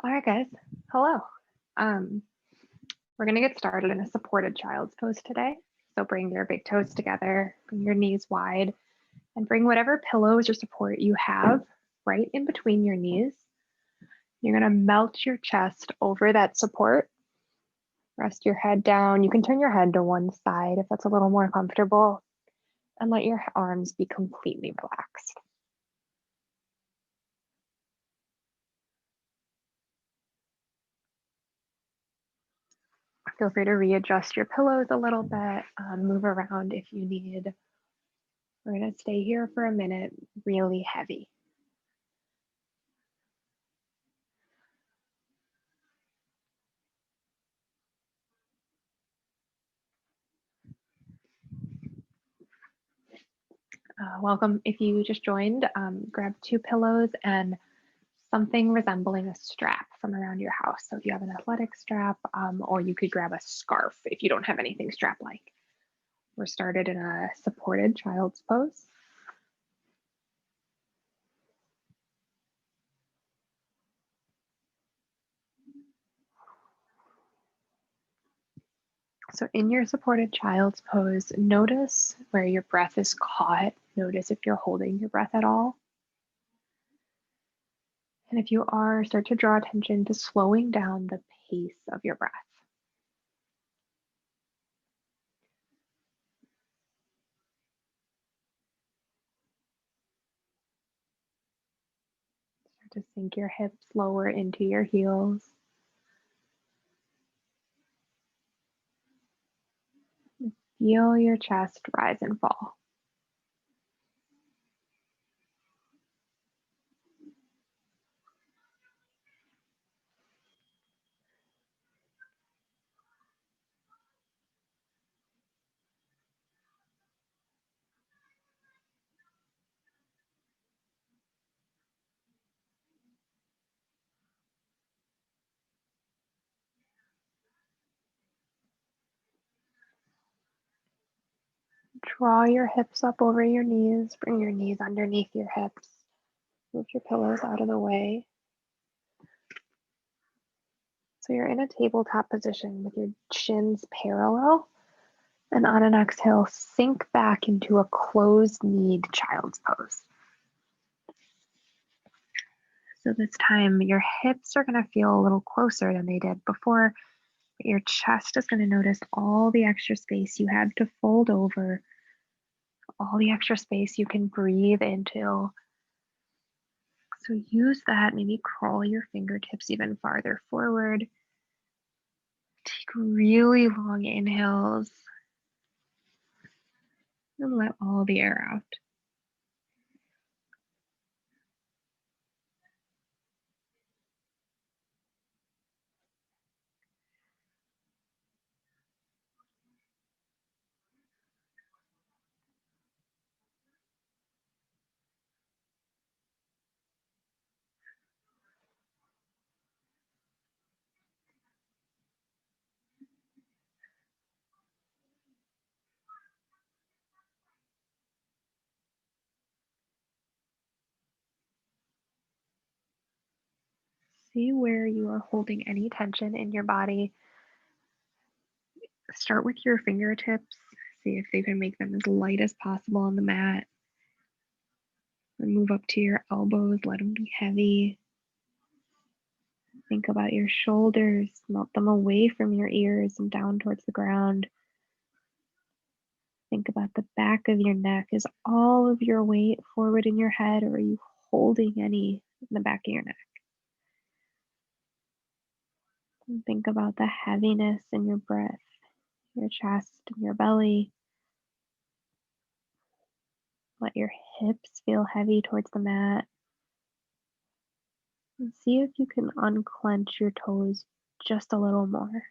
All right, guys. Hello. Um, we're going to get started in a supported child's pose today. So bring your big toes together, bring your knees wide, and bring whatever pillows or support you have right in between your knees. You're going to melt your chest over that support. Rest your head down. You can turn your head to one side if that's a little more comfortable, and let your arms be completely relaxed. Feel free to readjust your pillows a little bit, move around if you need. We're going to stay here for a minute, really heavy. Welcome. If you just joined, grab 2 pillows and something resembling a strap from around your house. So if you have an athletic strap, or you could grab a scarf if you don't have anything strap-like. We're started in a supported child's pose. So in your supported child's pose, notice where your breath is caught. Notice if you're holding your breath at all. And if you are, start to draw attention to slowing down the pace of your breath. Start to sink your hips lower into your heels. Feel your chest rise and fall. Draw your hips up over your knees. Bring your knees underneath your hips. Move your pillows out of the way. So you're in a tabletop position with your shins parallel. And on an exhale, sink back into a closed-kneed child's pose. So this time, your hips are going to feel a little closer than they did before. But your chest is going to notice all the extra space you have to fold over, all the extra space you can breathe into. So use that, maybe crawl your fingertips even farther forward. Take really long inhales and let all the air out. See where you are holding any tension in your body. Start with your fingertips. See if you can make them as light as possible on the mat. And move up to your elbows, let them be heavy. Think about your shoulders, melt them away from your ears and down towards the ground. Think about the back of your neck. Is all of your weight forward in your head, or are you holding any in the back of your neck? And think about the heaviness in your breath, your chest and your belly. Let your hips feel heavy towards the mat. And see if you can unclench your toes just a little more.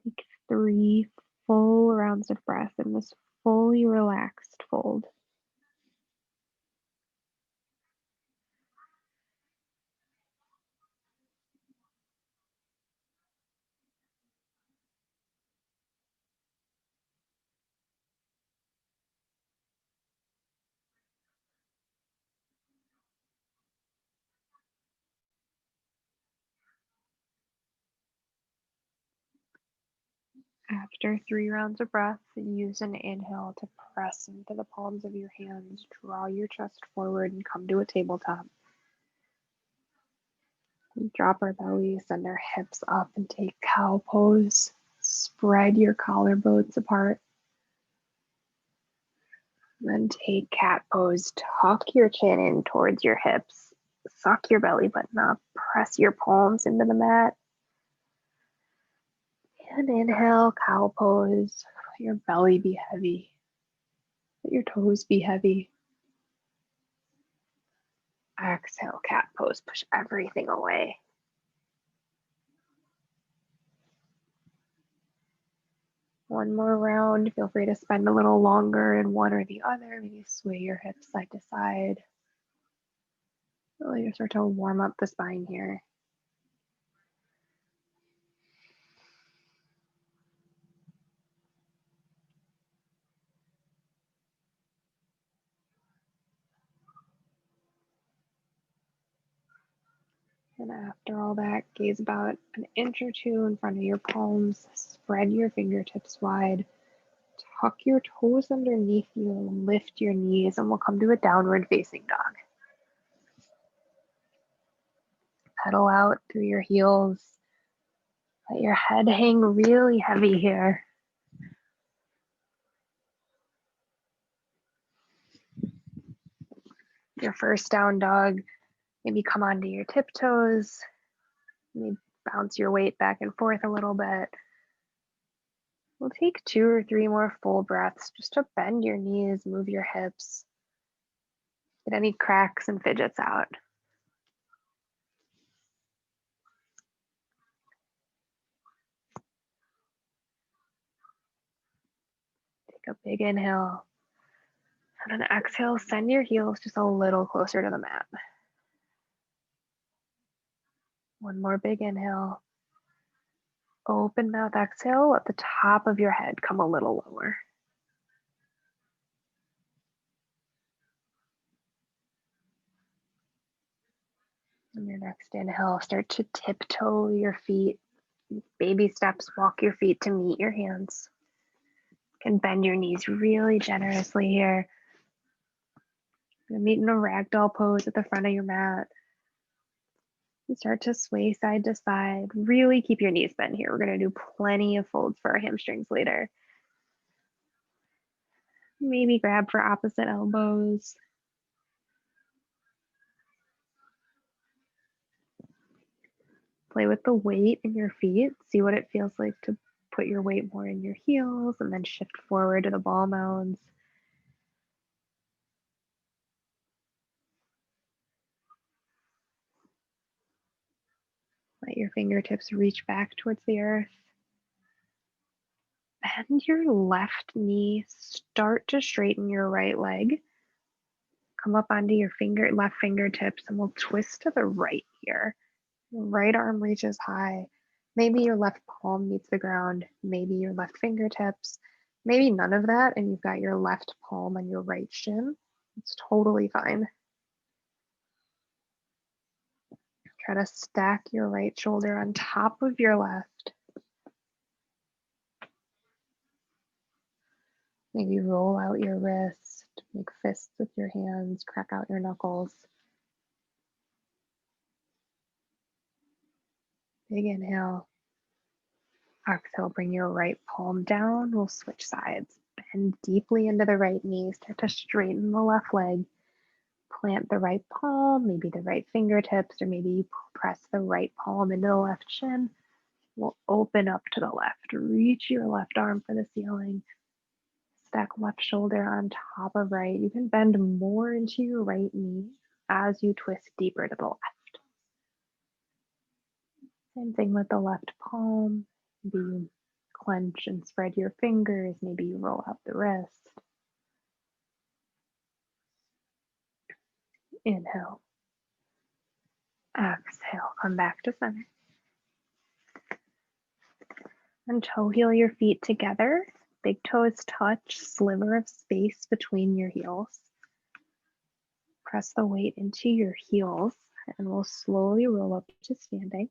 Take 3 full rounds of breath in this fully relaxed fold. After 3 rounds of breath, use an inhale to press into the palms of your hands, draw your chest forward, and come to a tabletop. We drop our belly, send our hips up, and take cow pose. Spread your collarbones apart. Then take cat pose. Tuck your chin in towards your hips. Suck your belly button up. Press your palms into the mat. And inhale, cow pose. Let your belly be heavy. Let your toes be heavy. Exhale, cat pose. Push everything away. One more round. Feel free to spend a little longer in one or the other. Maybe sway your hips side to side. Really start to warm up the spine here. And after all that, gaze about an inch or two in front of your palms. Spread your fingertips wide. Tuck your toes underneath you. Lift your knees, and we'll come to a downward facing dog. Pedal out through your heels. Let your head hang really heavy here. Your first down dog, maybe come onto your tiptoes. Maybe bounce your weight back and forth a little bit. We'll take 2 or 3 more full breaths just to bend your knees, move your hips, get any cracks and fidgets out. Take a big inhale. And an exhale, send your heels just a little closer to the mat. One more big inhale. Open mouth exhale, let the top of your head come a little lower. On your next inhale, start to tiptoe your feet. Baby steps, walk your feet to meet your hands. You can bend your knees really generously here. You're meeting a ragdoll pose at the front of your mat. And start to sway side to side. Really keep your knees bent here. We're going to do plenty of folds for our hamstrings later. Maybe grab for opposite elbows. Play with the weight in your feet. See what it feels like to put your weight more in your heels and then shift forward to the ball mounds. Let your fingertips reach back towards the earth. Bend your left knee. Start to straighten your right leg. Come up onto your left fingertips, and we'll twist to the right here. Your right arm reaches high. Maybe your left palm meets the ground. Maybe your left fingertips. Maybe none of that, and you've got your left palm on your right shin. It's totally fine. Try to stack your right shoulder on top of your left. Maybe roll out your wrist, make fists with your hands, crack out your knuckles. Big inhale. Exhale, bring your right palm down. We'll switch sides. Bend deeply into the right knee. Start to straighten the left leg. Plant the right palm, maybe the right fingertips, or maybe you press the right palm into the left shin. We'll open up to the left. Reach your left arm for the ceiling. Stack left shoulder on top of right. You can bend more into your right knee as you twist deeper to the left. Same thing with the left palm. Maybe you clench and spread your fingers. Maybe you roll out the wrist. Inhale. Exhale. Come back to center. And toe heel your feet together. Big toes touch, sliver of space between your heels. Press the weight into your heels, and we'll slowly roll up to standing.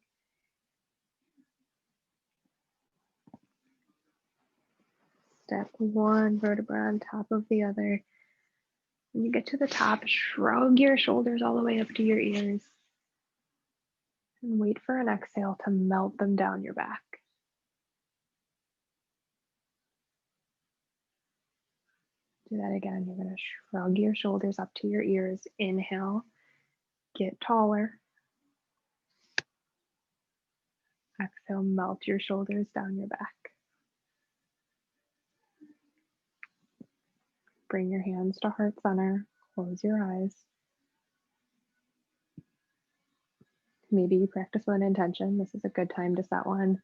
Step one vertebra on top of the other. When you get to the top, shrug your shoulders all the way up to your ears. And wait for an exhale to melt them down your back. Do that again. You're going to shrug your shoulders up to your ears. Inhale, get taller. Exhale, melt your shoulders down your back. Bring your hands to heart center. Close your eyes. Maybe you practice with an intention. This is a good time to set one.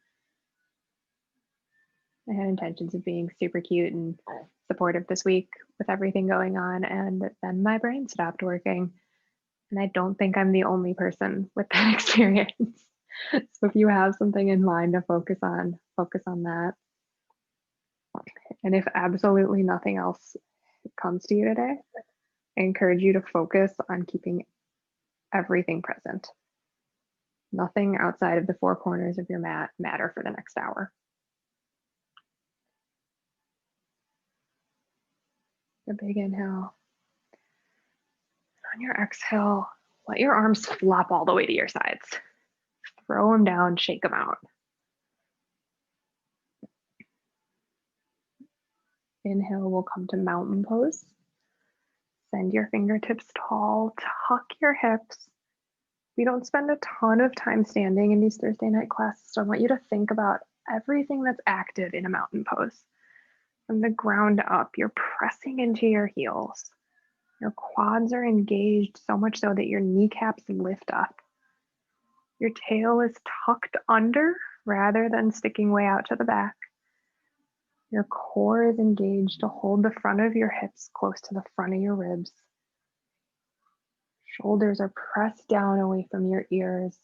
I had intentions of being super cute and supportive this week with everything going on, and then my brain stopped working. And I don't think I'm the only person with that experience. So if you have something in mind to focus on that. And if absolutely nothing else comes to you today, I encourage you to focus on keeping everything present. Nothing outside of the four corners of your mat matter for the next hour. A big inhale. On your exhale, let your arms flop all the way to your sides. Throw them down, shake them out. Inhale, we'll come to mountain pose. Send your fingertips tall, tuck your hips. We don't spend a ton of time standing in these Thursday night classes, so I want you to think about everything that's active in a mountain pose. From the ground up, you're pressing into your heels. Your quads are engaged so much so that your kneecaps lift up. Your tail is tucked under rather than sticking way out to the back. Your core is engaged to hold the front of your hips close to the front of your ribs. Shoulders are pressed down away from your ears,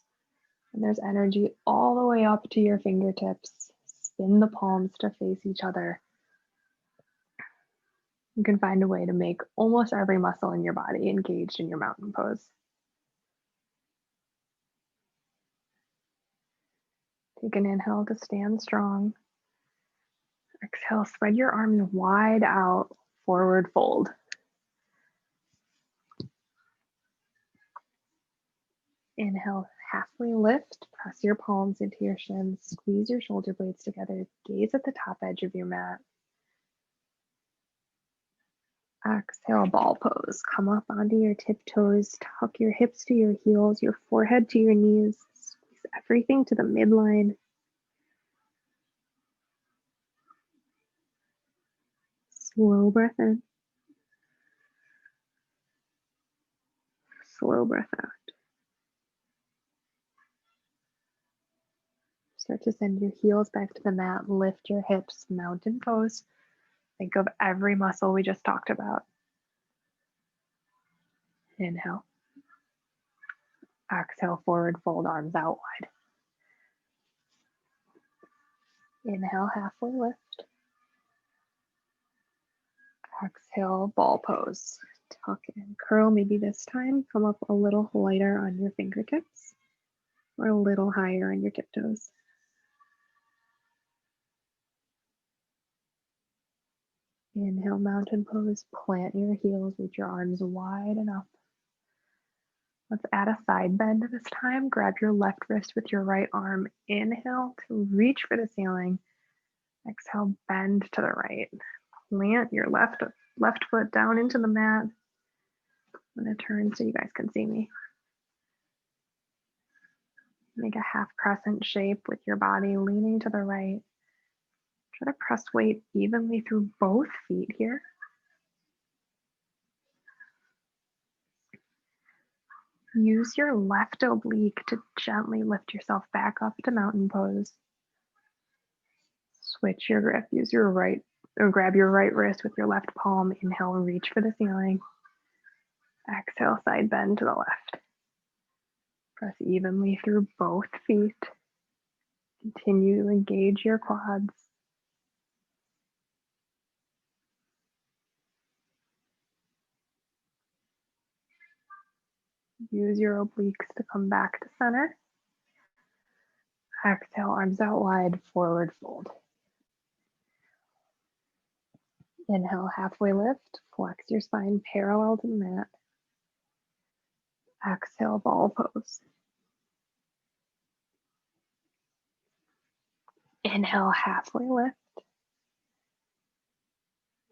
and there's energy all the way up to your fingertips. Spin the palms to face each other. You can find a way to make almost every muscle in your body engaged in your mountain pose. Take an inhale to stand strong. Exhale, spread your arms wide out, forward fold. Inhale, halfway lift, press your palms into your shins, squeeze your shoulder blades together, gaze at the top edge of your mat. Exhale, ball pose. Come up onto your tiptoes, tuck your hips to your heels, your forehead to your knees, squeeze everything to the midline. Slow breath in. Slow breath out. Start to send your heels back to the mat. Lift your hips, mountain pose. Think of every muscle we just talked about. Inhale. Exhale, forward fold, arms out wide. Inhale, halfway lift. Exhale, ball pose. Tuck and curl. Maybe this time come up a little lighter on your fingertips or a little higher on your tiptoes. Inhale, mountain pose. Plant your heels, reach your arms wide and up. Let's add a side bend this time. Grab your left wrist with your right arm. Inhale to reach for the ceiling. Exhale, bend to the right. Plant your left foot down into the mat. I'm going to turn so you guys can see me. Make a half crescent shape with your body leaning to the right. Try to press weight evenly through both feet here. Use your left oblique to gently lift yourself back up to mountain pose. Switch your grip. Use your right, or grab your right wrist with your left palm. Inhale, reach for the ceiling. Exhale, side bend to the left. Press evenly through both feet. Continue to engage your quads. Use your obliques to come back to center. Exhale, arms out wide, forward fold. Inhale, halfway lift. Flex your spine parallel to the mat. Exhale, ball pose. Inhale, halfway lift.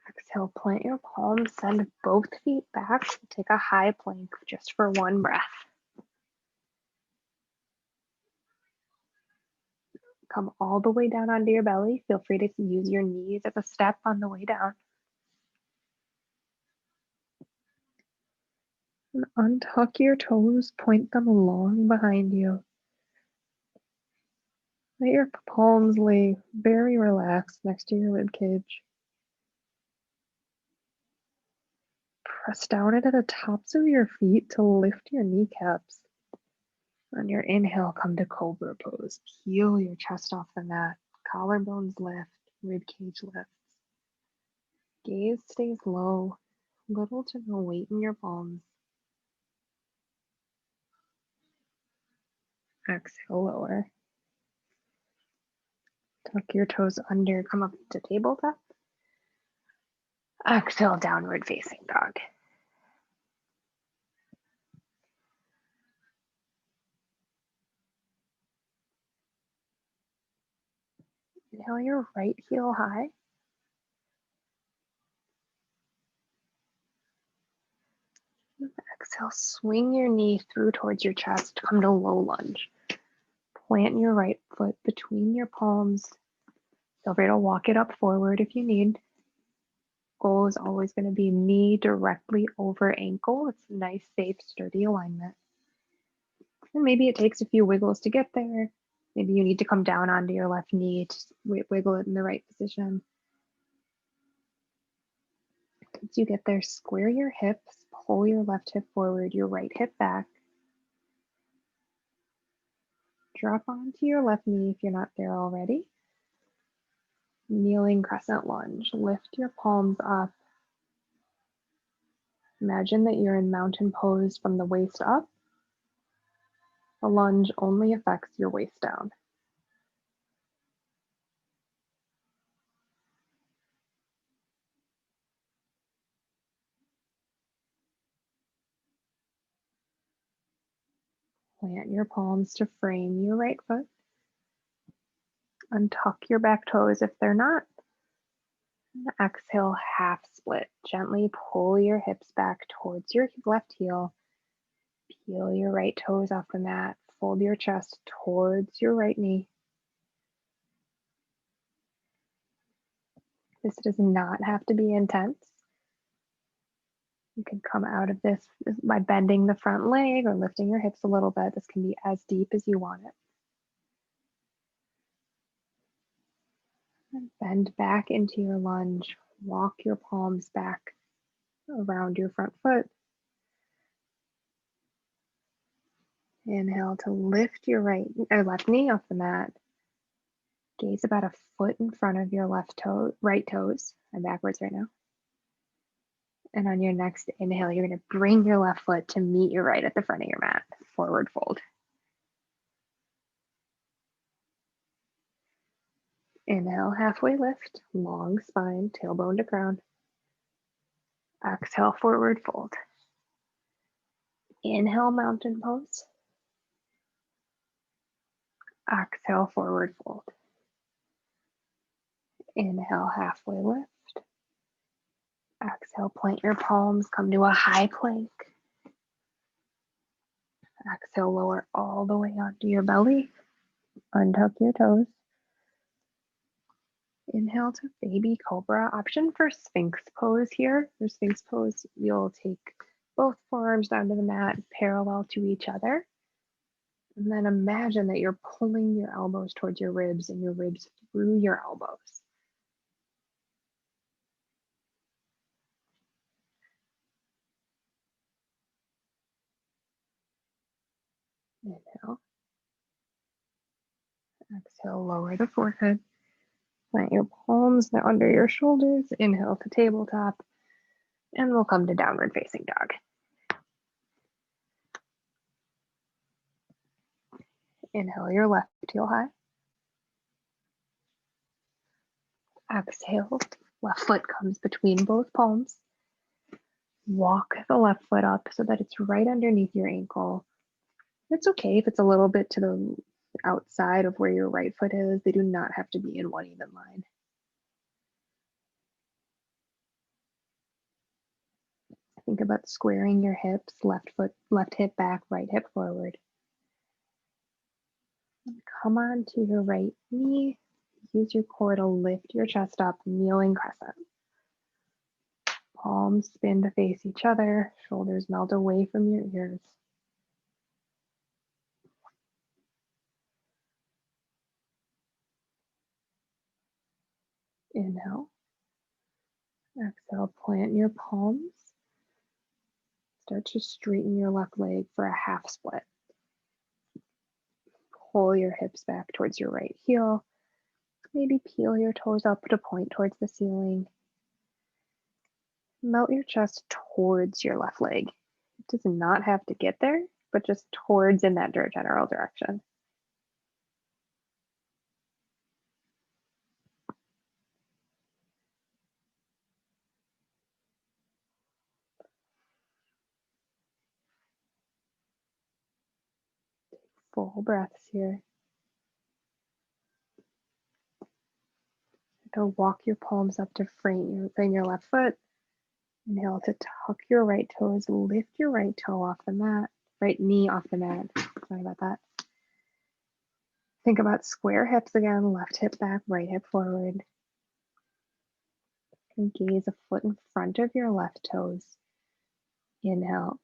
Exhale, plant your palms, send both feet back. Take a high plank just for one breath. Come all the way down onto your belly. Feel free to use your knees as a step on the way down. And untuck your toes, point them long behind you. Let your palms lay very relaxed next to your rib cage. Press down into the tops of your feet to lift your kneecaps. On your inhale, come to Cobra Pose. Peel your chest off the mat. Collarbones lift, rib cage lifts. Gaze stays low, little to no weight in your palms. Exhale, lower. Tuck your toes under, come up to tabletop. Exhale, downward facing dog. Inhale your right heel high. Exhale, swing your knee through towards your chest. Come to low lunge. Plant your right foot between your palms. Feel free to walk it up forward if you need. Goal is always going to be knee directly over ankle. It's a nice, safe, sturdy alignment. And maybe it takes a few wiggles to get there. Maybe you need to come down onto your left knee to wiggle it in the right position. Once you get there, square your hips, pull your left hip forward, your right hip back. Drop onto your left knee if you're not there already. Kneeling crescent lunge. Lift your palms up. Imagine that you're in mountain pose from the waist up. The lunge only affects your waist down. Plant your palms to frame your right foot. Untuck your back toes if they're not. And exhale, half split. Gently pull your hips back towards your left heel. Peel your right toes off the mat. Fold your chest towards your right knee. This does not have to be intense. You can come out of this by bending the front leg or lifting your hips a little bit. This can be as deep as you want it. And bend back into your lunge. Walk your palms back around your front foot. Inhale to lift your left knee off the mat. Gaze about a foot in front of your right toes. I'm backwards right now. And on your next inhale, you're going to bring your left foot to meet your right at the front of your mat. Forward fold. Inhale, halfway lift, long spine, tailbone to ground. Exhale, forward fold. Inhale, mountain pose. Exhale, forward fold. Inhale, halfway lift. Exhale, plant your palms, come to a high plank. Exhale, lower all the way onto your belly. Untuck your toes. Inhale to baby cobra. Option for Sphinx pose here. For Sphinx pose, you'll take both forearms down to the mat, parallel to each other. And then imagine that you're pulling your elbows towards your ribs and your ribs through your elbows. Inhale. Exhale, lower the forehead. Plant your palms under your shoulders. Inhale to tabletop. And we'll come to downward facing dog. Inhale your left heel high. Exhale, Left foot comes between both palms. Walk the left foot up so that it's right underneath your ankle. It's okay if it's a little bit to the outside of where your right foot is. They do not have to be in one even line. Think about squaring your hips, left foot, left hip back, right hip forward. And come on to your right knee. Use your core to lift your chest up, kneeling crescent. Palms spin to face each other, shoulders melt away from your ears. Inhale. Exhale, plant your palms. Start to straighten your left leg for a half split. Pull your hips back towards your right heel. Maybe peel your toes up to point towards the ceiling. Melt your chest towards your left leg. It does not have to get there, but just towards in that general direction. Full breaths here. To walk your palms up to frame your left foot. Inhale to tuck your right toes, lift your right toe off the mat, right knee off the mat. Sorry about that. Think about square hips again, left hip back, right hip forward. And gaze a foot in front of your left toes. Inhale.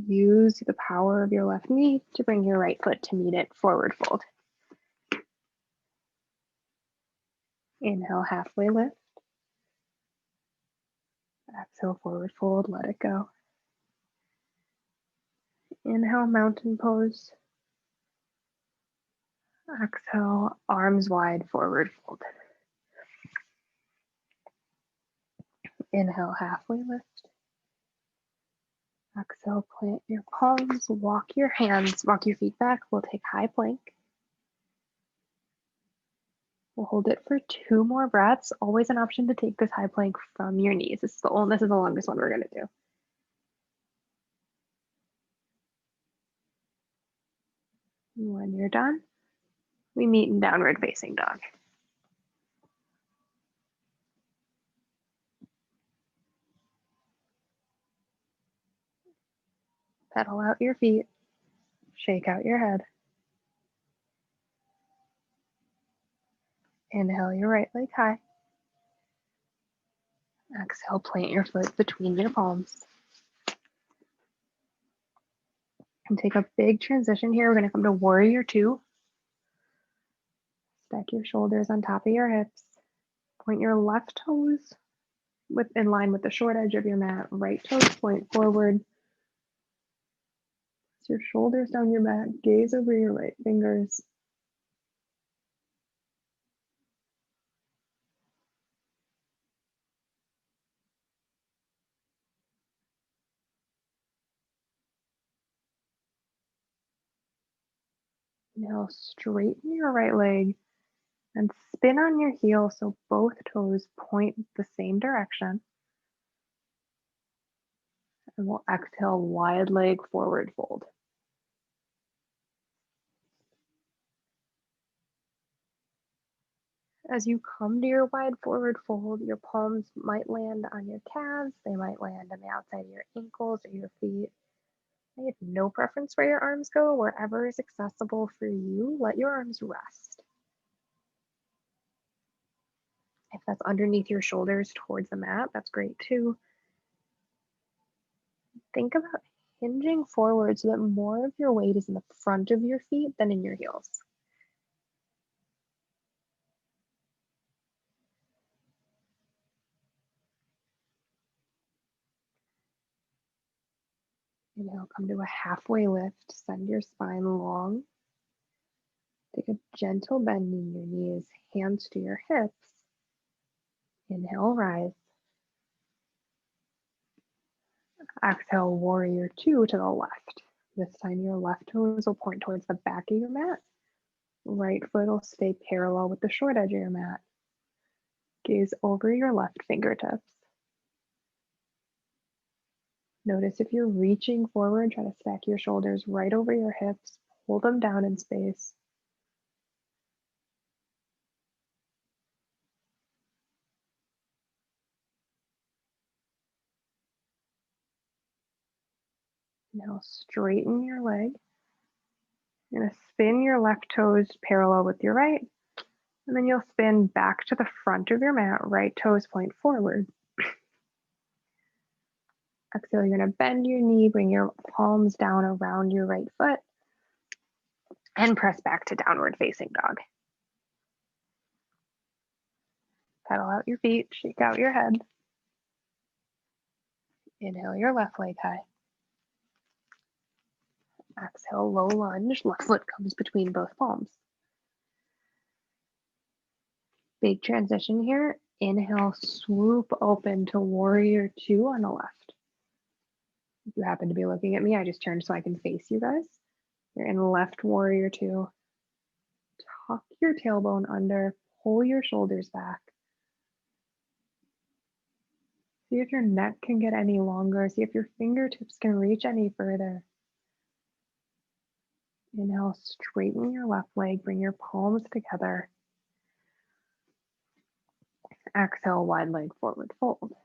Use the power of your left knee to bring your right foot to meet it, forward fold. Inhale, halfway lift. Exhale, forward fold, let it go. Inhale, mountain pose. Exhale, arms wide, forward fold. Inhale, halfway lift. Exhale, plant your palms, walk your feet back. We'll take high plank. We'll hold it for 2 more breaths. Always an option to take this high plank from your knees. This is the longest one we're gonna do. When you're done, we meet in downward facing dog. Pedal out your feet, shake out your head. Inhale your right leg high. Exhale, plant your foot between your palms. And take a big transition here. We're gonna come to warrior 2. Stack your shoulders on top of your hips. Point your left toes in line with the short edge of your mat. Right toes point forward. Press your shoulders down your mat. Gaze over your right fingers. Now straighten your right leg and spin on your heel so both toes point the same direction. And we'll exhale, wide leg forward fold. As you come to your wide forward fold, your palms might land on your calves. They might land on the outside of your ankles or your feet. I have no preference where your arms go. Wherever is accessible for you, let your arms rest. If that's underneath your shoulders towards the mat, that's great too. Think about hinging forward so that more of your weight is in the front of your feet than in your heels. Inhale, come to a halfway lift. Send your spine long. Take a gentle bend in your knees, hands to your hips. Inhale, rise. Exhale, warrior 2 to the left. This time your left toes will point towards the back of your mat. Right foot will stay parallel with the short edge of your mat. Gaze over your left fingertips. Notice if you're reaching forward, try to stack your shoulders right over your hips, pull them down in space. Now straighten your leg. You're going to spin your left toes parallel with your right, and then you'll spin back to the front of your mat, right toes point forward. Exhale, you're going to bend your knee, bring your palms down around your right foot, and press back to downward facing dog. Pedal out your feet, shake out your head. Inhale your left leg high. Exhale, low lunge, left foot comes between both palms. Big transition here. Inhale, swoop open to warrior two on the left. If you happen to be looking at me, I just turned so I can face you guys. You're in left warrior two. Tuck your tailbone under, pull your shoulders back. See if your neck can get any longer. See if your fingertips can reach any further. Inhale, straighten your left leg, bring your palms together. Exhale, wide leg forward fold.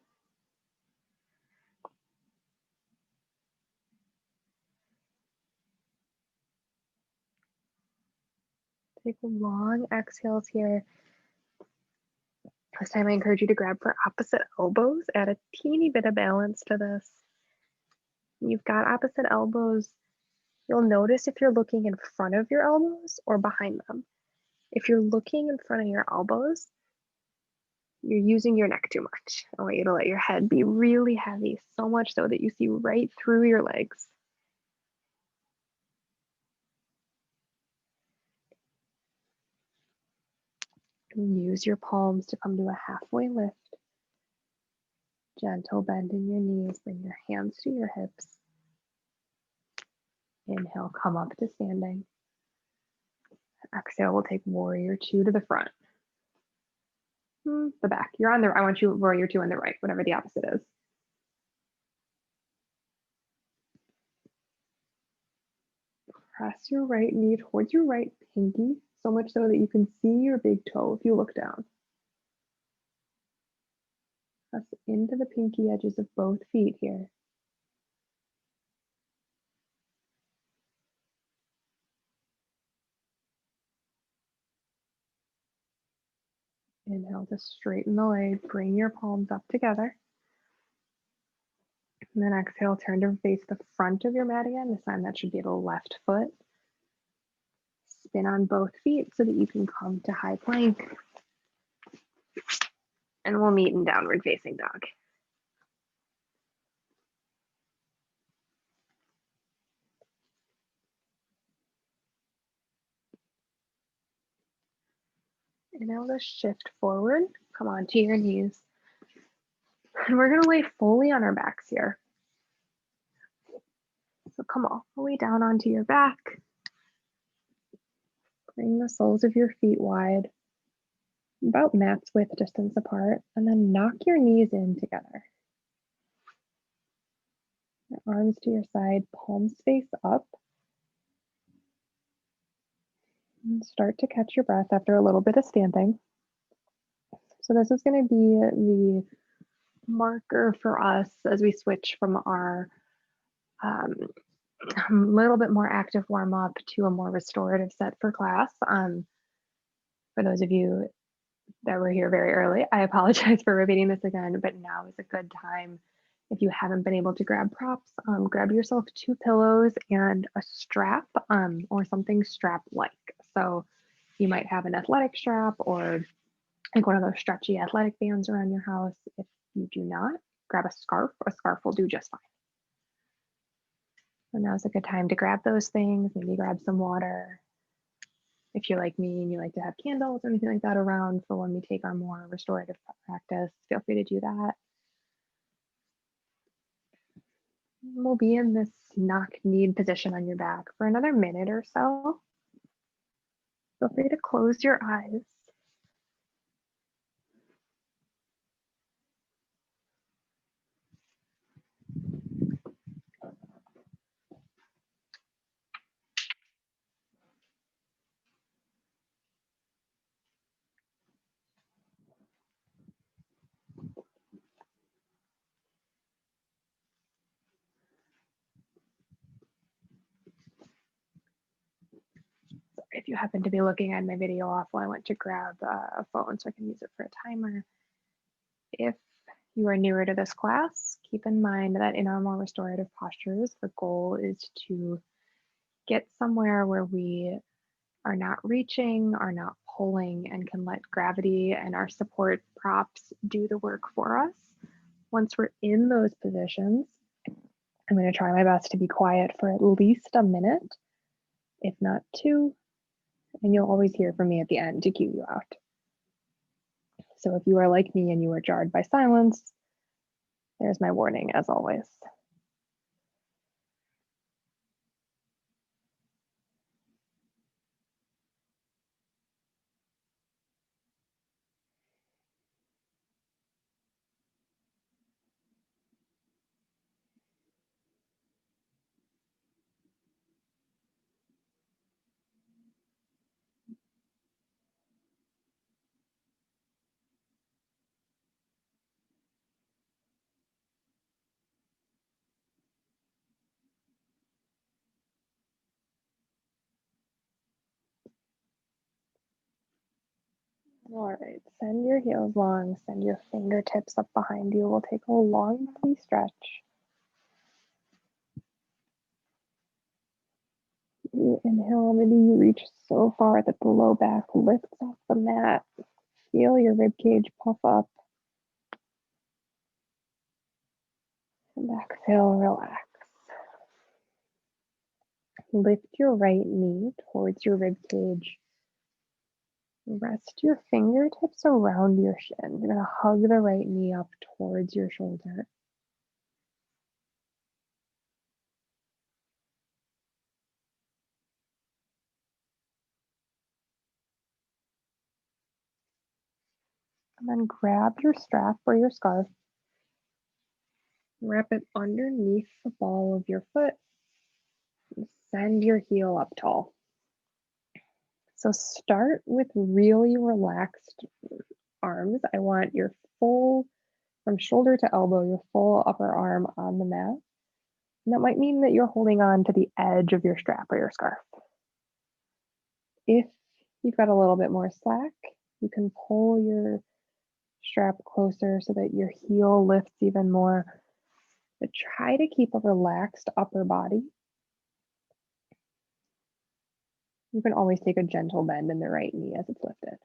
Take long exhales here. This time I encourage you to grab for opposite elbows. Add a teeny bit of balance to this. You've got opposite elbows. You'll notice if you're looking in front of your elbows or behind them. If you're looking in front of your elbows, you're using your neck too much. I want you to let your head be really heavy, so much so that you see right through your legs. And use your palms to come to a halfway lift. Gentle bend in your knees. Bring your hands to your hips. Inhale, come up to standing. Exhale, we'll take warrior two to the front. The back. You're on the, I want you warrior two on the right, whatever the opposite is. Press your right knee towards your right pinky, so much so that you can see your big toe if you look down. Press into the pinky edges of both feet here. Inhale to straighten the leg, bring your palms up together. And then exhale, turn to face the front of your mat again. This time that should be the left foot. Spin on both feet so that you can come to high plank. And we'll meet in downward facing dog. And now let's shift forward, come onto your knees. And we're gonna lay fully on our backs here. So come all the way down onto your back. Bring the soles of your feet wide, about mat's width distance apart, and then knock your knees in together. Your arms to your side, palms face up. And start to catch your breath after a little bit of standing. So this is going to be the marker for us as we switch from our a little bit more active warm up to a more restorative set for class. For those of you that were here very early, I apologize for repeating this again, but now is a good time. If you haven't been able to grab props, grab yourself 2 pillows and a strap or something strap-like. So you might have an athletic strap or like one of those stretchy athletic bands around your house. If you do not, grab a scarf. A scarf will do just fine. So now's a good time to grab those things, maybe grab some water. If you're like me and you like to have candles or anything like that around for when we take our more restorative practice, feel free to do that. We'll be in this knock-kneed position on your back for another minute or so. Feel free to close your eyes. If you happen to be looking at my video off while I went to grab a phone so I can use it for a timer. If you are newer to this class, keep in mind that in our more restorative postures, the goal is to get somewhere where we are not reaching, are not pulling, and can let gravity and our support props do the work for us. Once we're in those positions, I'm going to try my best to be quiet for at least a minute, if not 2, and you'll always hear from me at the end to cue you out. So if you are like me and you are jarred by silence, there's my warning as always. All right, send your heels long, send your fingertips up behind you. We'll take a long body stretch. You inhale, maybe you reach so far that the low back lifts off the mat. Feel your rib cage puff up. And exhale, relax. Lift your right knee towards your rib cage. Rest your fingertips around your shin. You're gonna hug the right knee up towards your shoulder. And then grab your strap or your scarf. Wrap it underneath the ball of your foot. And send your heel up tall. So start with really relaxed arms. I want your full, from shoulder to elbow, your full upper arm on the mat. And that might mean that you're holding on to the edge of your strap or your scarf. If you've got a little bit more slack, you can pull your strap closer so that your heel lifts even more. But try to keep a relaxed upper body. You can always take a gentle bend in the right knee as it's lifted.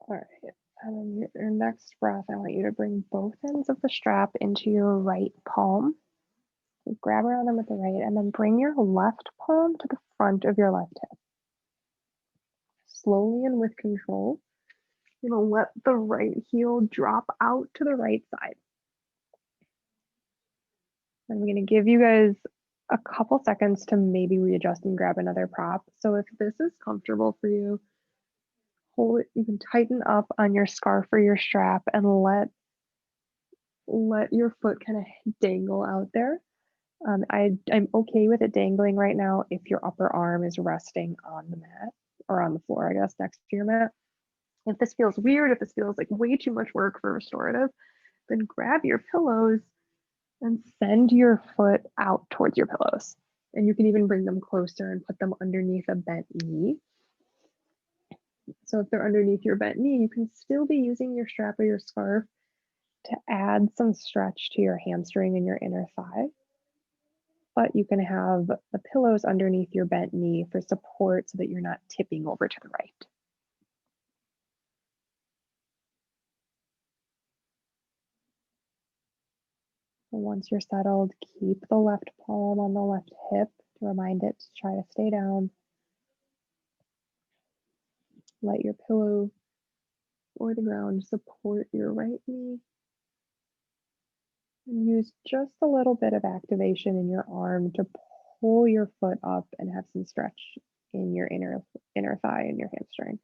All right, and then your next breath, I want you to bring both ends of the strap into your right palm. So grab around them with the right, and then bring your left palm to the front of your left hip. Slowly and with control, you're gonna let the right heel drop out to the right side. I'm gonna give you guys a couple seconds to maybe readjust and grab another prop. So if this is comfortable for you, hold it, you can tighten up on your scarf or your strap and let your foot kind of dangle out there. I'm okay with it dangling right now if your upper arm is resting on the mat or on the floor, I guess, next to your mat. If this feels weird, if this feels like way too much work for restorative, then grab your pillows and send your foot out towards your pillows. And you can even bring them closer and put them underneath a bent knee. So if they're underneath your bent knee, you can still be using your strap or your scarf to add some stretch to your hamstring and your inner thigh. But you can have the pillows underneath your bent knee for support so that you're not tipping over to the right. So once you're settled, keep the left palm on the left hip to remind it to try to stay down. Let your pillow or the ground support your right knee. And use just a little bit of activation in your arm to pull your foot up and have some stretch in your inner thigh and your hamstring.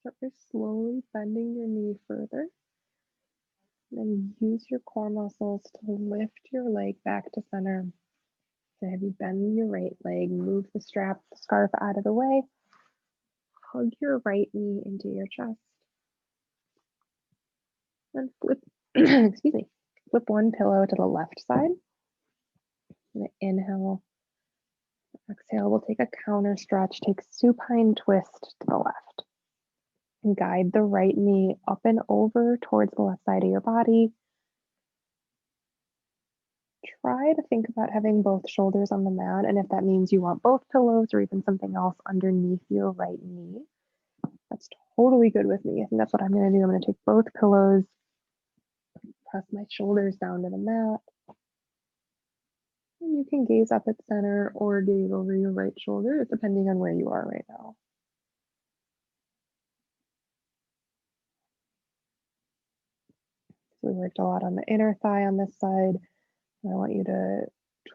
Start by slowly bending your knee further. Then use your core muscles to lift your leg back to center. So have you bend your right leg, move the strap, the scarf out of the way, hug your right knee into your chest, and flip, excuse me, flip one pillow to the left side. And inhale, exhale, we'll take a counter stretch, take supine twist to the left. And guide the right knee up and over towards the left side of your body. Try to think about having both shoulders on the mat, and if that means you want both pillows or even something else underneath your right knee, that's totally good with me. I think that's what I'm going to do. I'm going to take both pillows, press my shoulders down to the mat, and you can gaze up at center or gaze over your right shoulder, depending on where you are right now. So we worked a lot on the inner thigh on this side. And I want you to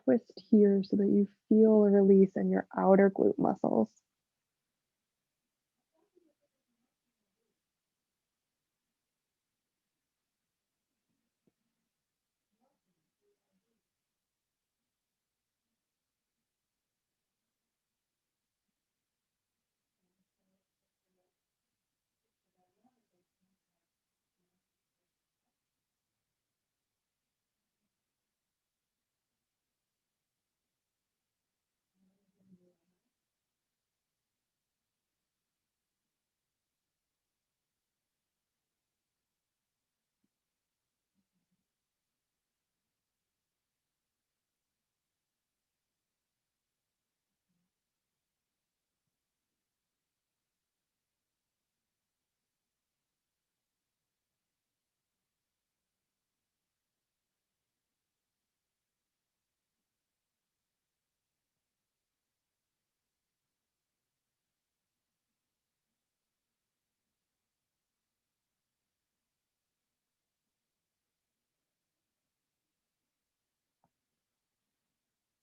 twist here so that you feel a release in your outer glute muscles.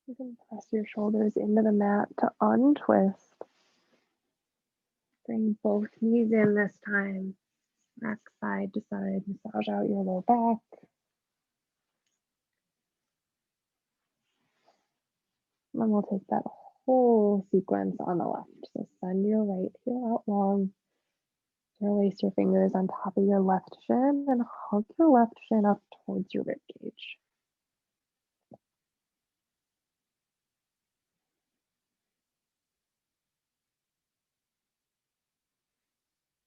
You can press your shoulders into the mat to untwist. Bring both knees in this time. Rock side to side, massage out your low back. And then we'll take that whole sequence on the left. So send your right heel out long. Release your fingers on top of your left shin and hug your left shin up towards your rib cage.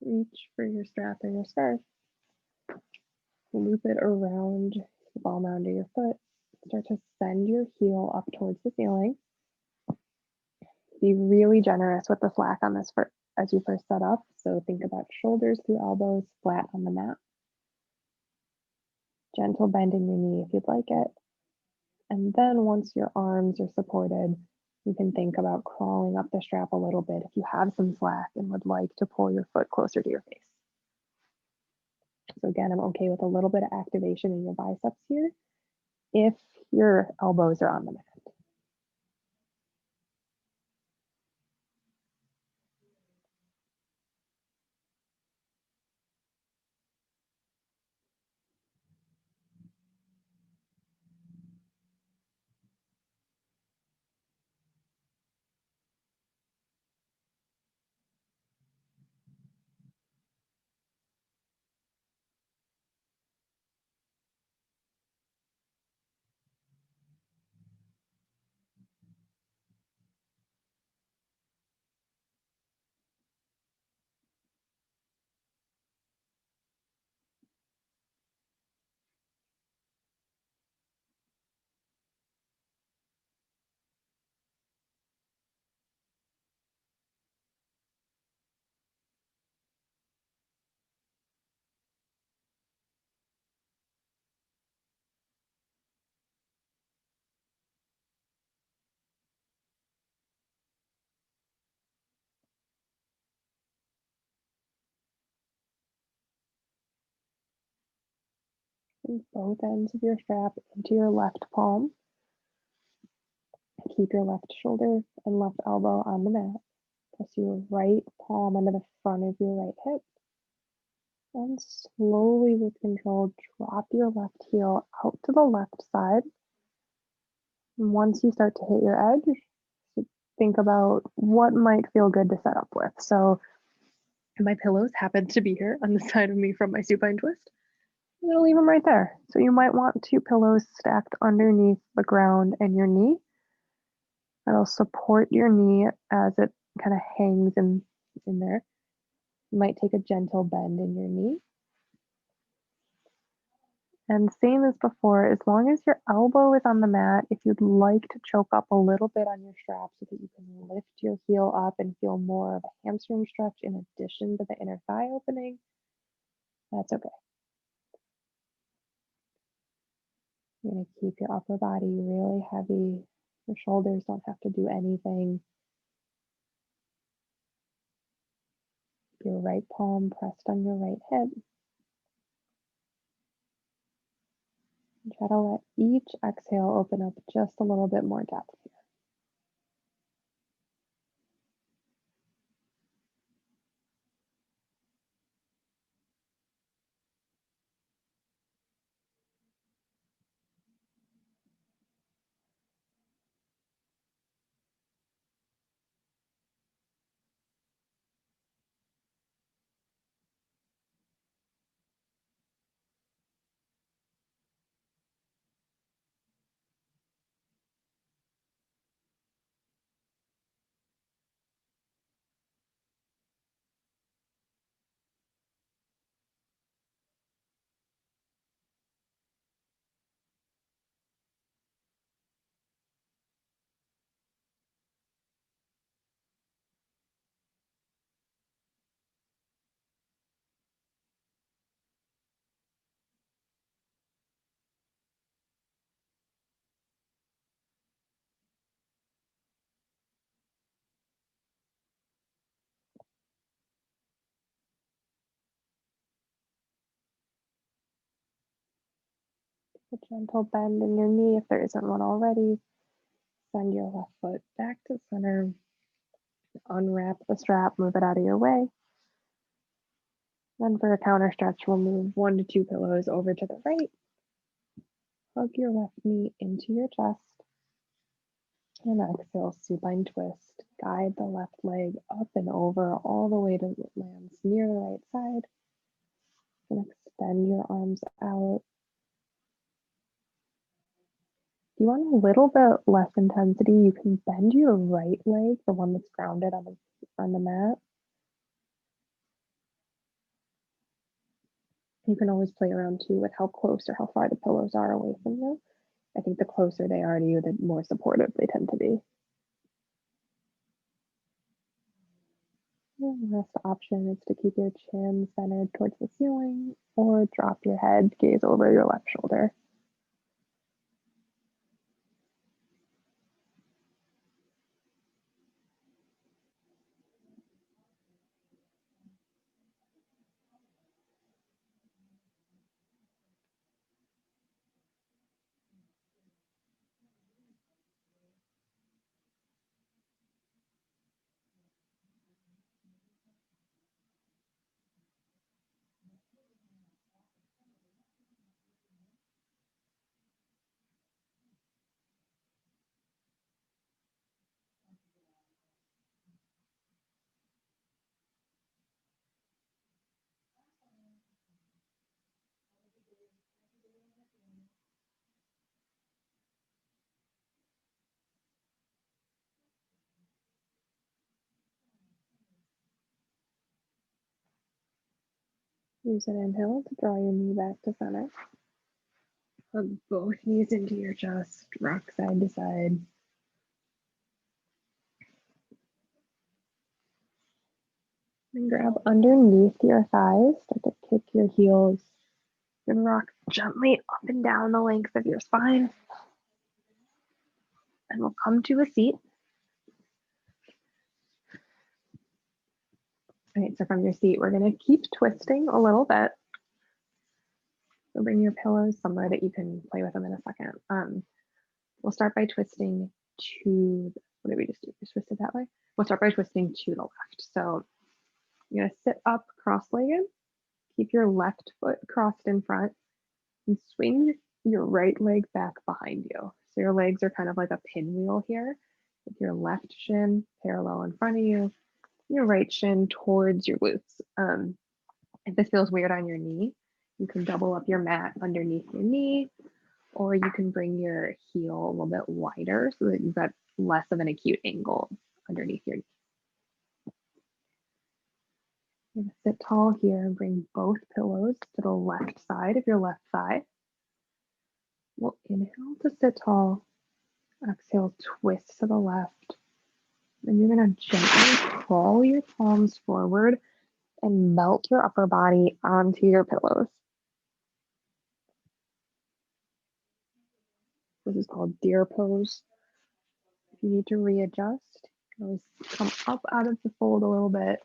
Reach for your strap or your scarf. Loop it around the ball mound of your foot. Start to send your heel up towards the ceiling. Be really generous with the slack on this as you first set up. So think about shoulders through elbows, flat on the mat. Gentle bend in your knee if you'd like it. And then once your arms are supported, you can think about crawling up the strap a little bit if you have some slack and would like to pull your foot closer to your face. So again, I'm okay with a little bit of activation in your biceps here if your elbows are on the mat. Bring both ends of your strap into your left palm. Keep your left shoulder and left elbow on the mat. Press your right palm under the front of your right hip. And slowly with control, drop your left heel out to the left side. And once you start to hit your edge, think about what might feel good to set up with. So my pillows happen to be here on the side of me from my supine twist. I'm gonna leave them right there. So you might want two pillows stacked underneath the ground and your knee. That'll support your knee as it kind of hangs in there. You might take a gentle bend in your knee. And same as before, as long as your elbow is on the mat, if you'd like to choke up a little bit on your strap so that you can lift your heel up and feel more of a hamstring stretch in addition to the inner thigh opening, that's okay. You're going to keep your upper body really heavy. Your shoulders don't have to do anything. Your right palm pressed on your right hip. And try to let each exhale open up just a little bit more depth here. A gentle bend in your knee if there isn't one already. Send your left foot back to center. Unwrap the strap, move it out of your way. Then for a counter stretch, we'll move 1 to 2 pillows over to the right. Hug your left knee into your chest. And exhale, supine twist. Guide the left leg up and over all the way to it lands near the right side. And extend your arms out. If you want a little bit less intensity, you can bend your right leg, the one that's grounded on the mat. You can always play around too with how close or how far the pillows are away from you. I think the closer they are to you, the more supportive they tend to be. And the last option is to keep your chin centered towards the ceiling or drop your head, gaze over your left shoulder. Use an inhale to draw your knee back to center. Hug both knees into your chest, rock side to side. And grab underneath your thighs, start to kick your heels. And rock gently up and down the length of your spine. And we'll come to a seat. All right, so from your seat, we're going to keep twisting a little bit. So bring your pillows somewhere that you can play with them in a second. We'll start by twisting to, what did we just do? Just twist it that way? We'll start by twisting to the left. So you're going to sit up cross-legged, keep your left foot crossed in front, and swing your right leg back behind you. So your legs are kind of like a pinwheel here, with your left shin parallel in front of you, your right shin towards your glutes. If this feels weird on your knee, you can double up your mat underneath your knee, or you can bring your heel a little bit wider so that you've got less of an acute angle underneath your knee. You're gonna sit tall here and bring both pillows to the left side of your left thigh. We'll inhale to sit tall, exhale, twist to the left. Then you're gonna gently crawl your palms forward and melt your upper body onto your pillows. This is called deer pose. If you need to readjust, you can always come up out of the fold a little bit.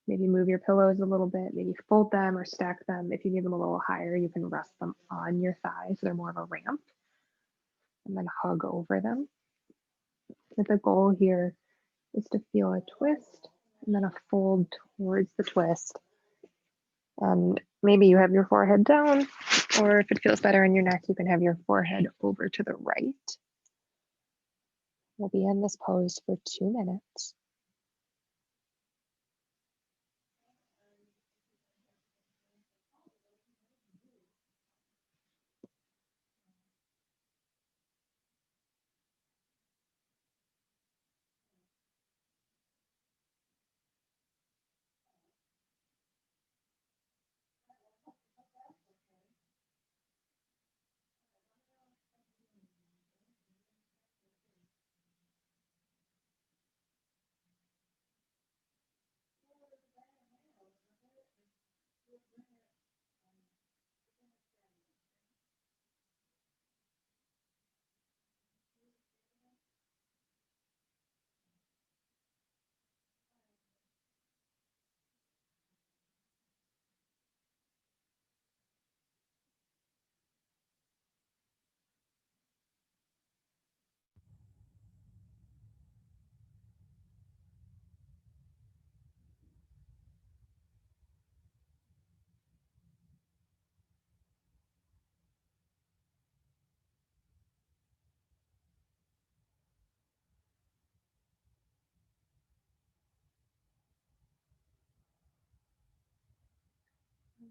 Maybe move your pillows a little bit, maybe fold them or stack them. If you need them a little higher, you can rest them on your thighs so they're more of a ramp, and then hug over them. But the goal here is to feel a twist and then a fold towards the twist. And maybe you have your forehead down, or if it feels better in your neck, you can have your forehead over to the right. We'll be in this pose for 2 minutes.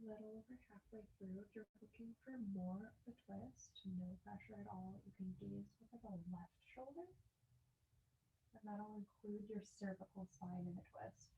little over halfway through. If you're looking for more of the twist, no pressure at all, you can gaze over the left shoulder, and that'll include your cervical spine in the twist.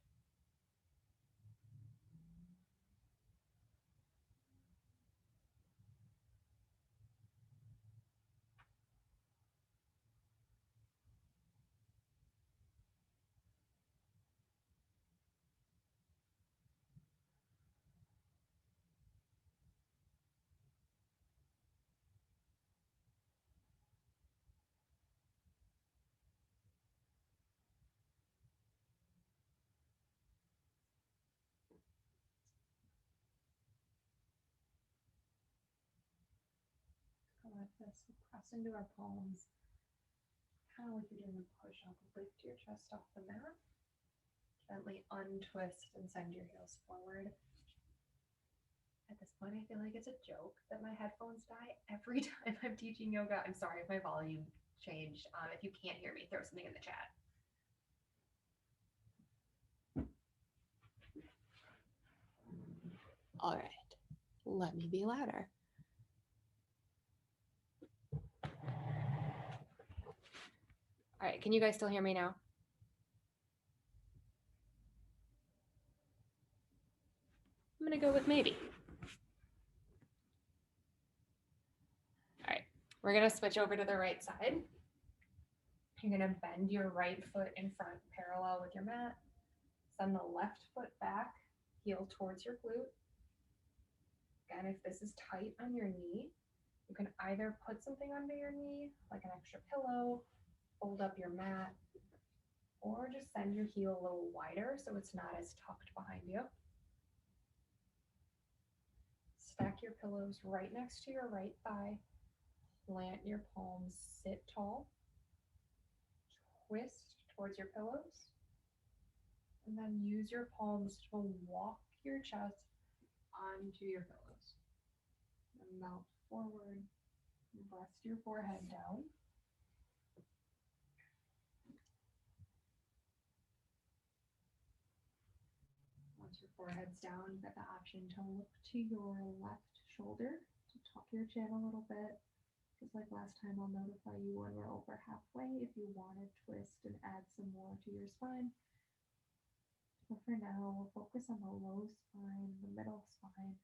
Like this, we'll press into our palms, kind of like you're doing a push-up. Lift your chest off the mat, gently untwist and send your heels forward. At this point, I feel like it's a joke that my headphones die every time I'm teaching yoga. I'm sorry if my volume changed. If you can't hear me, throw something in the chat. All right, let me be louder. All right, can you guys still hear me now? I'm gonna go with maybe. All right, we're gonna switch over to the right side. You're gonna bend your right foot in front, parallel with your mat. Send the left foot back, heel towards your glute. Again, if this is tight on your knee, you can either put something under your knee, like an extra pillow, fold up your mat, or just send your heel a little wider so it's not as tucked behind you. Stack your pillows right next to your right thigh. Plant your palms, sit tall. Twist towards your pillows. And then use your palms to walk your chest onto your pillows. And melt forward. Rest your forehead down. Once your forehead's down, you've got the option to look to your left shoulder to tuck your chin a little bit. Just like last time, I'll notify you when we're over halfway if you want to twist and add some more to your spine. But for now, we'll focus on the low spine, the middle spine.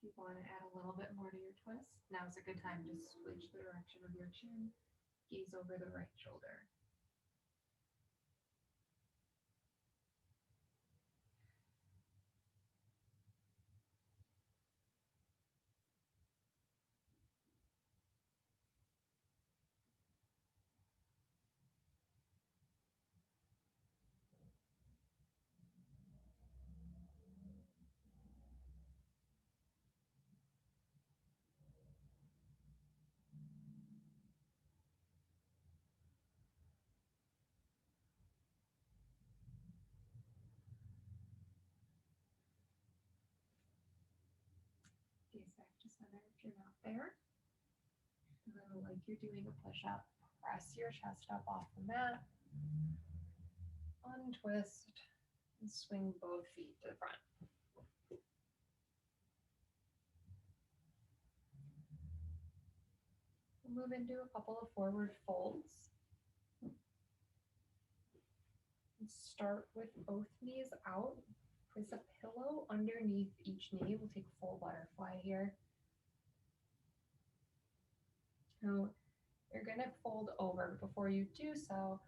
If you want to add a little bit more to your twist, now's a good time to switch the direction of your chin, gaze over the right shoulder. Gaze back to center if you're not there. And then like you're doing a push-up, press your chest up off the mat, untwist, and swing both feet to the front. We'll move into a couple of forward folds. And start with both knees out. Place a pillow underneath each knee. We'll take full butterfly here. Now, you're going to fold over. Before you do so,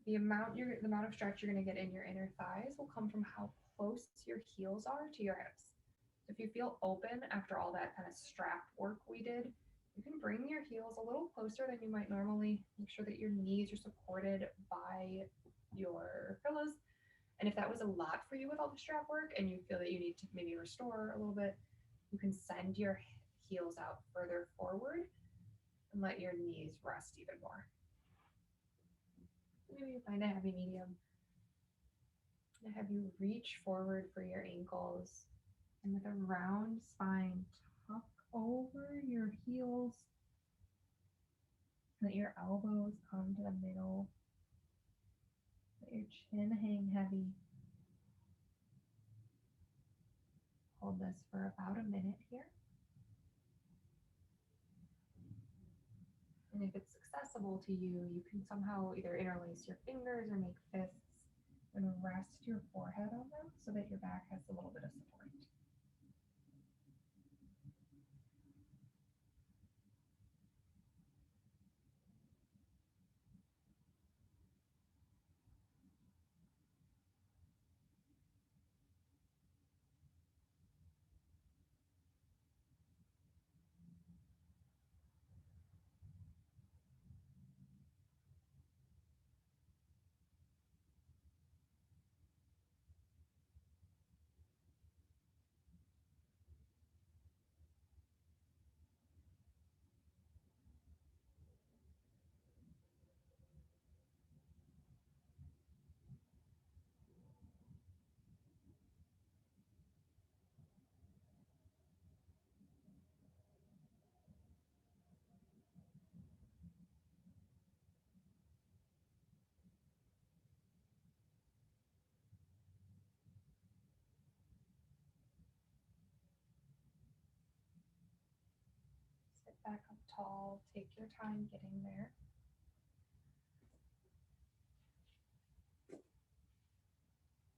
The amount of stretch you're going to get in your inner thighs will come from how close your heels are to your hips. So if you feel open after all that kind of strap work we did, you can bring your heels a little closer than you might normally. Make sure that your knees are supported by your pillows. And if that was a lot for you with all the strap work and you feel that you need to maybe restore a little bit, you can send your heels out further forward and let your knees rest even more. Maybe you find a happy medium. And have you reach forward for your ankles, and with a round spine, tuck over your heels. Let your elbows come to the middle. Let your chin hang heavy. Hold this for about a minute here. And if it's accessible to you, you can somehow either interlace your fingers or make fists and rest your forehead on them so that your back has a little bit of support. Sit back up tall, take your time getting there.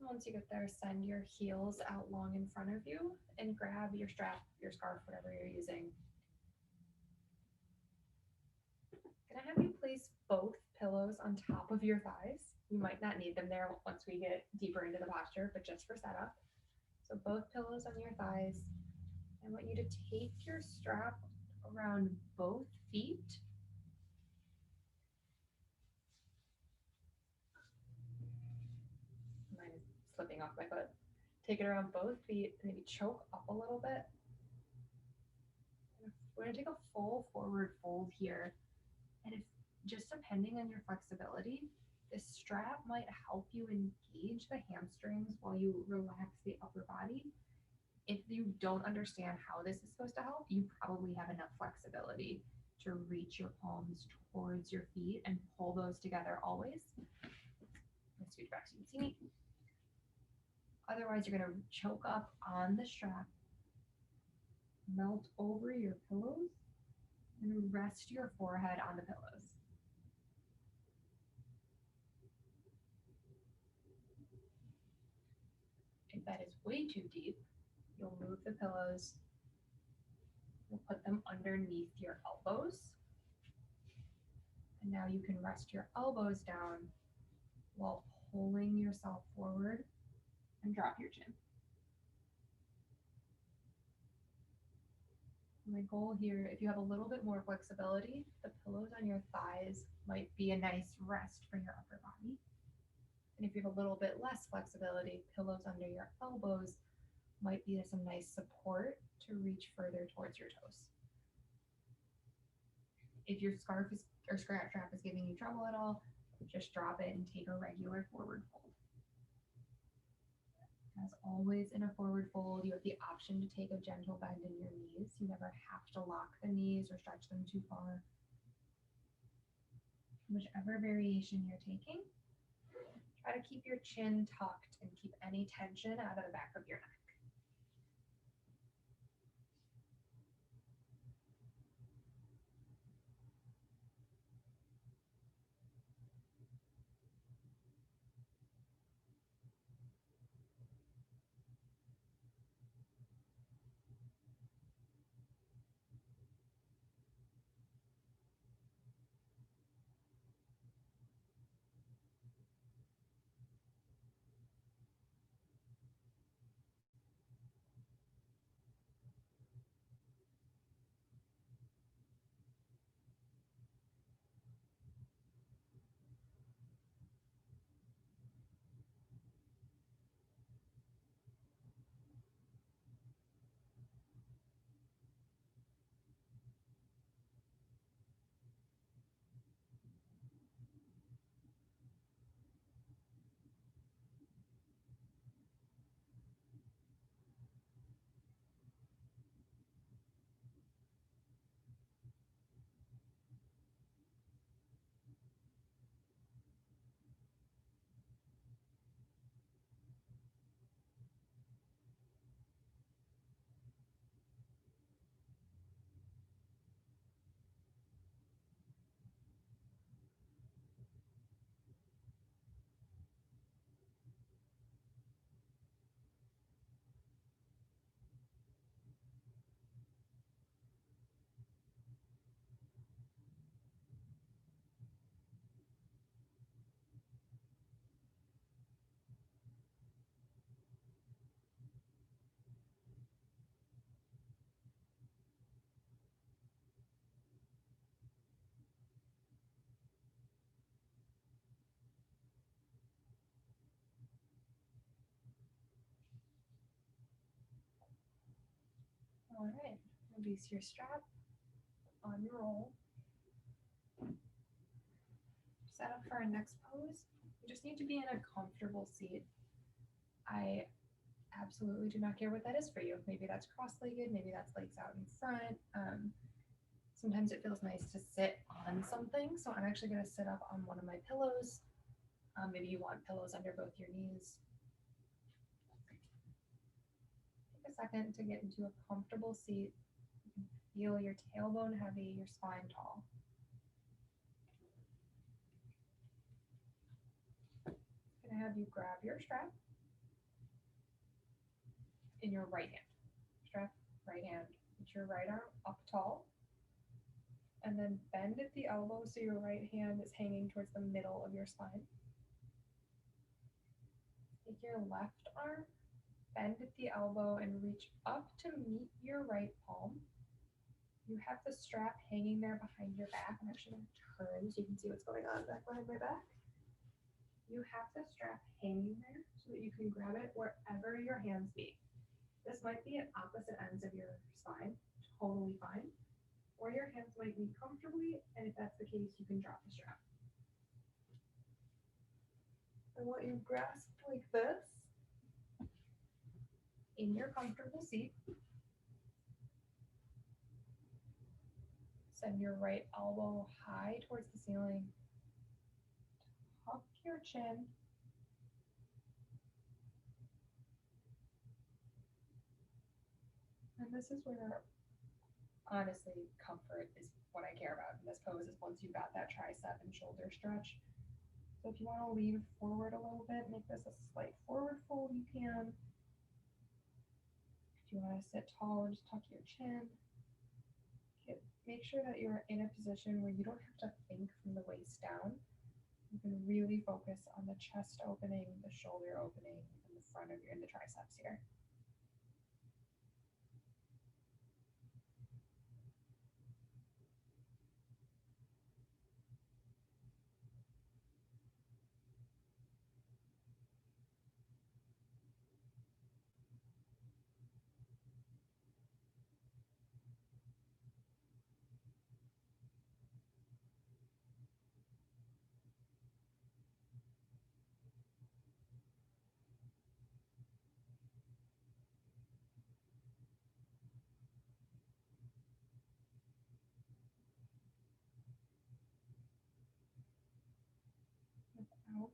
Once you get there, send your heels out long in front of you and grab your strap, your scarf, whatever you're using. I'm gonna have you place both pillows on top of your thighs. You might not need them there once we get deeper into the posture, but just for setup. So both pillows on your thighs. I want you to take your strap around both feet. Mine is slipping off my foot. Take it around both feet and maybe choke up a little bit. We're gonna take a full forward fold here. And if just depending on your flexibility, this strap might help you engage the hamstrings while you relax the upper body. If you don't understand how this is supposed to help, you probably have enough flexibility to reach your palms towards your feet and pull those together always. Let's scooch back so you can see me. Otherwise, you're going to choke up on the strap, melt over your pillows, and rest your forehead on the pillows. If that is way too deep, you'll move the pillows. You'll put them underneath your elbows. And now you can rest your elbows down while pulling yourself forward and drop your chin. My goal here, if you have a little bit more flexibility, the pillows on your thighs might be a nice rest for your upper body. And if you have a little bit less flexibility, pillows under your elbows might be some nice support to reach further towards your toes. If your scarf is, or strap is giving you trouble at all, just drop it and take a regular forward fold. As always, in a forward fold, you have the option to take a gentle bend in your knees. You never have to lock the knees or stretch them too far. Whichever variation you're taking, try to keep your chin tucked and keep any tension out of the back of your neck. All right, release your strap, unroll. Set up for our next pose. You just need to be in a comfortable seat. I absolutely do not care what that is for you. Maybe that's cross-legged, maybe that's legs out in front. Sometimes it feels nice to sit on something, so I'm actually going to sit up on one of my pillows. Maybe you want pillows under both your knees. Take a second to get into a comfortable seat. You can feel your tailbone heavy, your spine tall. I'm going to have you grab your strap in your right hand. Strap, right hand. Put your right arm up tall. And then bend at the elbow so your right hand is hanging towards the middle of your spine. Take your left arm, bend at the elbow, and reach up to meet your right palm. You have the strap hanging there behind your back. I'm actually going to turn so you can see what's going on back behind my back. You have the strap hanging there so that you can grab it wherever your hands be. This might be at opposite ends of your spine, totally fine. Or your hands might meet comfortably, and if that's the case, you can drop the strap. I want you grasped like this in your comfortable seat. Send your right elbow high towards the ceiling. Tuck your chin. And this is where, honestly, comfort is what I care about in this pose, is once you've got that tricep and shoulder stretch. So if you want to lean forward a little bit, make this a slight forward fold, you can. If you want to sit tall, just tuck your chin. Make sure that you're in a position where you don't have to think from the waist down. You can really focus on the chest opening, the shoulder opening, and the front of the triceps here. Without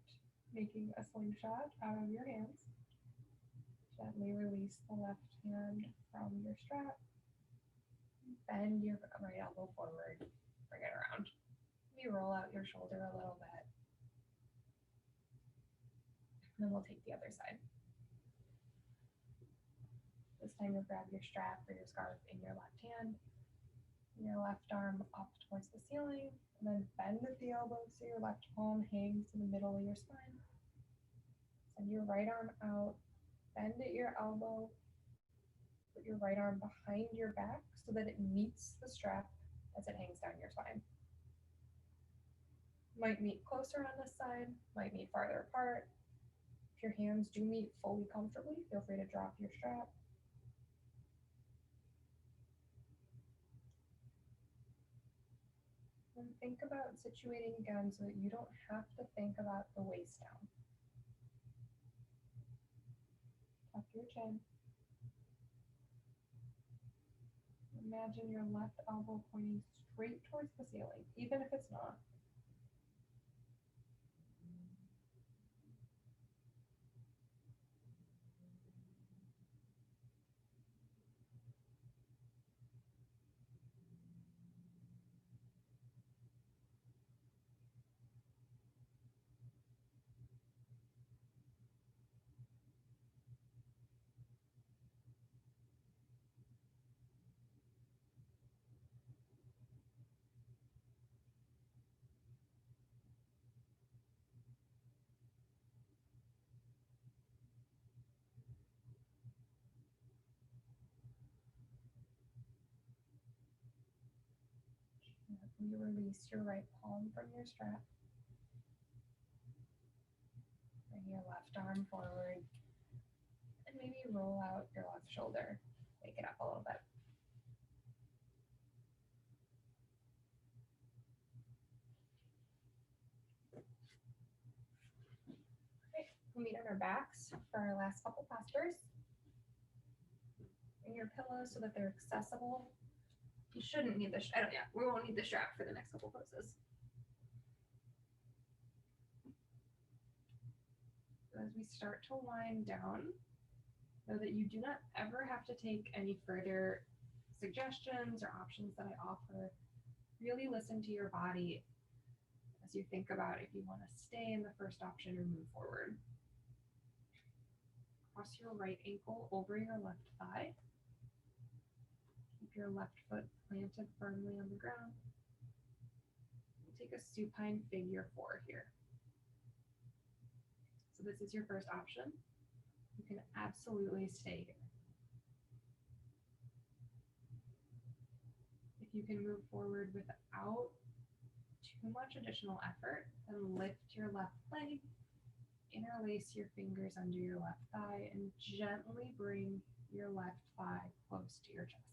making a slingshot out of your hands, gently release the left hand from your strap. Bend your right elbow forward, bring it around. Maybe roll out your shoulder a little bit. And then we'll take the other side. This time you'll grab your strap or your scarf in your left hand, and your left arm up towards the ceiling, and then bend at the elbow so your left palm hangs in the middle of your spine. Send your right arm out, bend at your elbow, put your right arm behind your back so that it meets the strap as it hangs down your spine. Might meet closer on this side, might meet farther apart. If your hands do meet fully comfortably, feel free to drop your strap. And think about situating again so that you don't have to think about the waist down. Tuck your chin. Imagine your left elbow pointing straight towards the ceiling, even if it's not. You release your right palm from your strap. Bring your left arm forward and maybe roll out your left shoulder. Wake it up a little bit. We'll meet on our backs for our last couple postures. Bring your pillows so that they're accessible. You shouldn't need the, we won't need the strap for the next couple poses. So as we start to wind down, know that you do not ever have to take any further suggestions or options that I offer. Really listen to your body as you think about if you want to stay in the first option or move forward. Cross your right ankle over your left thigh. Keep your left foot planted firmly on the ground. We'll take a supine figure 4 here. So this is your first option. You can absolutely stay here. If you can move forward without too much additional effort, then lift your left leg, interlace your fingers under your left thigh, and gently bring your left thigh close to your chest.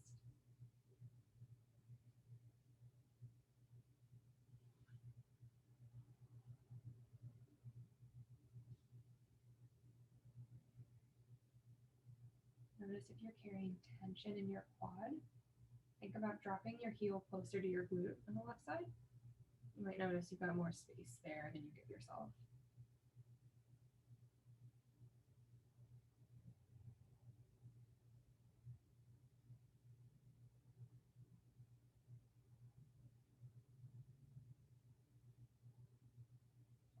Notice if you're carrying tension in your quad. Think about dropping your heel closer to your glute on the left side. You might notice you've got more space there than you give yourself.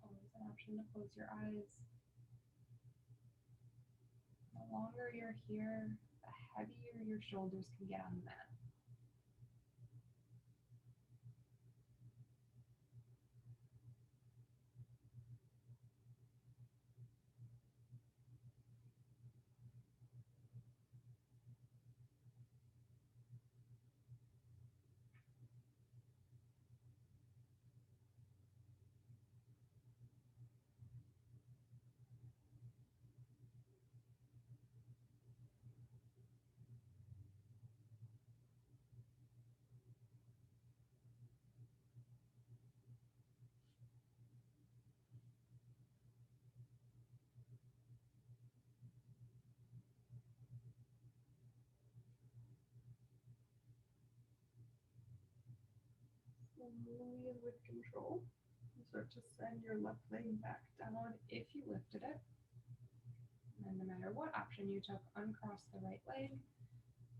Always an option to close your eyes. The longer you're here, the heavier your shoulders can get on the mat. Slowly and with control, you start to send your left leg back down if you lifted it. And then no matter what option you took, uncross the right leg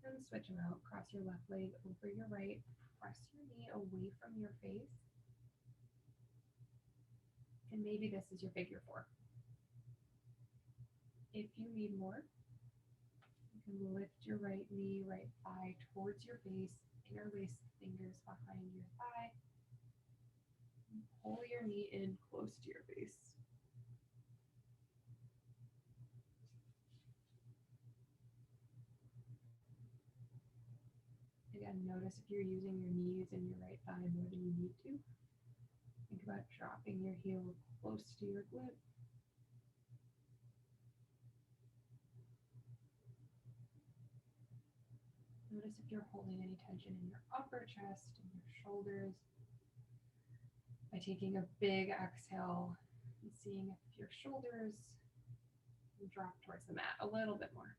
and switch them out. Cross your left leg over your right, press your knee away from your face. And maybe this is your figure 4. If you need more, you can lift your right knee, right thigh towards your face, interlace the fingers behind your thigh, and pull your knee in close to your face. Again, notice if you're using your knees and your right thigh more than you need to. Think about dropping your heel close to your glute. Notice if you're holding any tension in your upper chest and your shoulders. By taking a big exhale and seeing if your shoulders drop towards the mat a little bit more.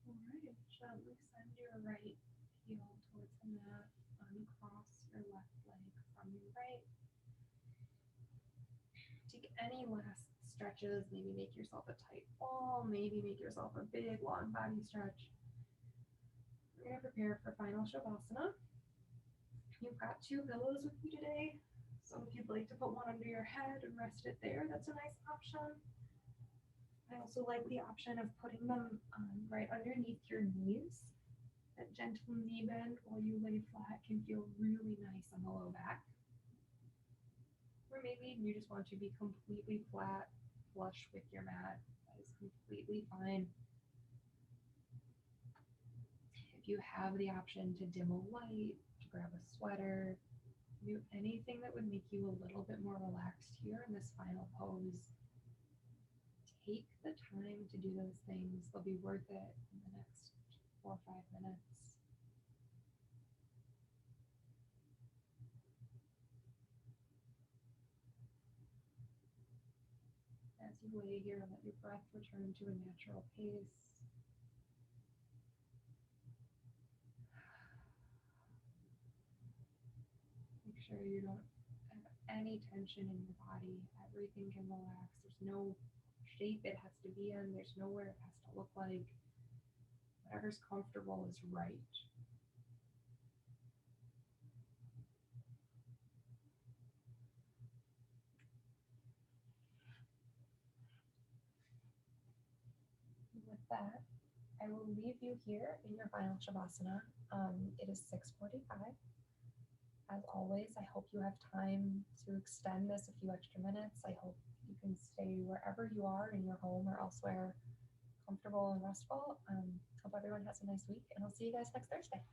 All right, gently send your right heel towards the mat. Uncross your left leg from your right. Take any last stretches. Maybe make yourself a tight ball. Maybe make yourself a big long body stretch. We're going to prepare for final Shavasana. You've got two pillows with you today. So if you'd like to put one under your head and rest it there, that's a nice option. I also like the option of putting them right underneath your knees. That gentle knee bend while you lay flat can feel really nice on the low back. Or maybe you just want to be completely flat, flush with your mat. That is completely fine. If you have the option to dim a light, to grab a sweater, do anything that would make you a little bit more relaxed here in this final pose, take the time to do those things. They'll be worth it in the next 4 or 5 minutes. As you lay here, let your breath return to a natural pace. Make sure you don't have any tension in your body. Everything can relax. There's no shape it has to be in. There's nowhere it has to look like. Whatever's comfortable is right. With that, I will leave you here in your final Shavasana. It is 6:45. As always, I hope you have time to extend this a few extra minutes. I hope you can stay wherever you are in your home or elsewhere, comfortable and restful. Hope everyone has a nice week, and I'll see you guys next Thursday.